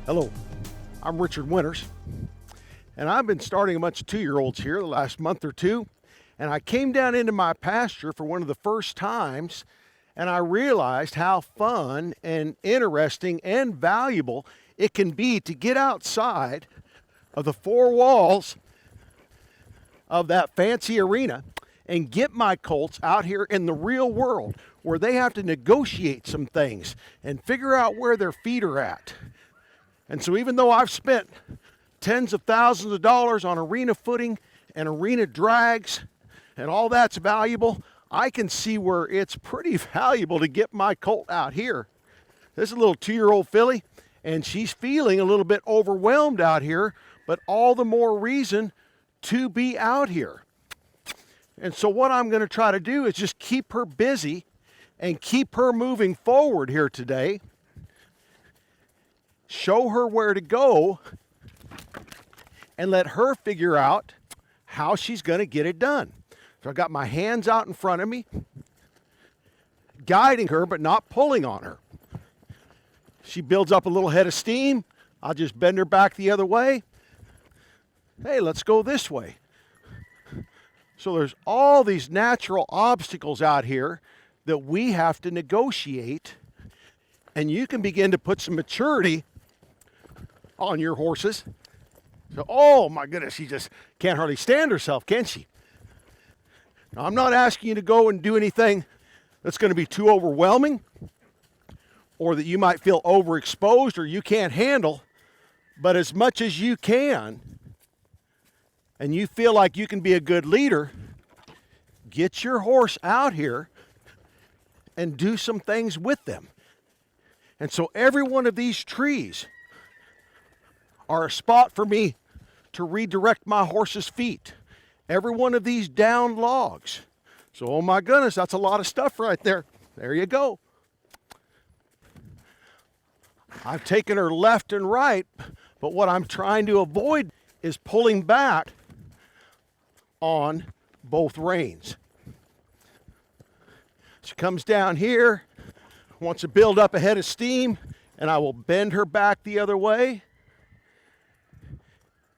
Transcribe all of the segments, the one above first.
Hello, I'm Richard Winters, and I've been starting a bunch of 2-year-olds here the last month or two, and I came down into my pasture for one of the first times, and I realized how fun and interesting and valuable it can be to get outside of the four walls of that fancy arena and get my colts out here in the real world where they have to negotiate some things and figure out where their feet are at. And so even though I've spent tens of thousands of dollars on arena footing and arena drags and all that's valuable, I can see where it's pretty valuable to get my colt out here. This is a little 2-year-old filly, and she's feeling a little bit overwhelmed out here, but all the more reason to be out here. And so what I'm going to try to do is just keep her busy and keep her moving forward here today. Show her where to go and let her figure out how she's going to get it done. So I've got my hands out in front of me, guiding her but not pulling on her. She builds up a little head of steam. I'll just bend her back the other way. Hey, let's go this way. So there's all these natural obstacles out here that we have to negotiate, and you can begin to put some maturity on your horses. So, oh my goodness, she just can't hardly stand herself, can she? Now, I'm not asking you to go and do anything that's going to be too overwhelming or that you might feel overexposed or you can't handle, but as much as you can, and you feel like you can be a good leader, get your horse out here and do some things with them. And so every one of these trees are a spot for me to redirect my horse's feet. Every one of these down logs. So, oh my goodness, that's a lot of stuff right there. There you go. I've taken her left and right, but what I'm trying to avoid is pulling back on both reins. She comes down here, wants to build up a head of steam, and I will bend her back the other way.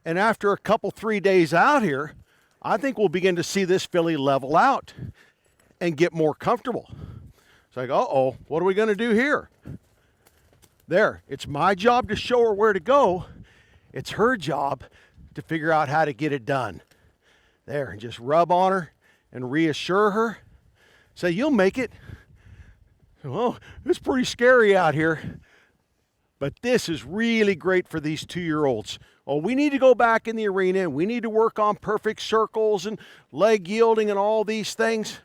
And after a couple, 3 days out here, I think we'll begin to see this filly level out and get more comfortable. It's like, uh-oh, what are we going to do here? There, it's my job to show her where to go. It's her job to figure out how to get it done. There, and just rub on her and reassure her. Say, you'll make it. Well, it's pretty scary out here, but this is really great for these 2-year-olds. Oh, we need to go back in the arena and we need to work on perfect circles and leg yielding and all these things.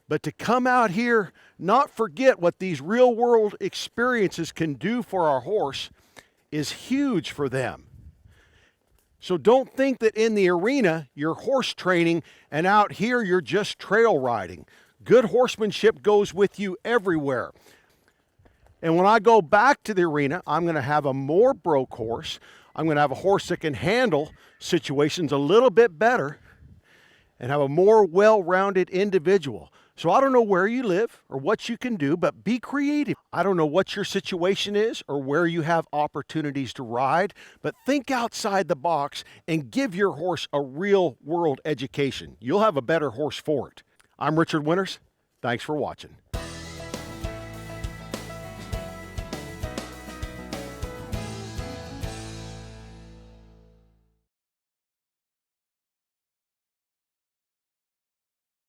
But to come out here, not forget what these real world experiences can do for our horse is huge for them. So don't think that in the arena you're horse training and out here you're just trail riding. Good horsemanship goes with you everywhere. And when I go back to the arena, I'm going to have a more broke horse. I'm going to have a horse that can handle situations a little bit better and have a more well-rounded individual. So I don't know where you live or what you can do, but be creative. I don't know what your situation is or where you have opportunities to ride, but think outside the box and give your horse a real-world education. You'll have a better horse for it. I'm Richard Winters. Thanks for watching.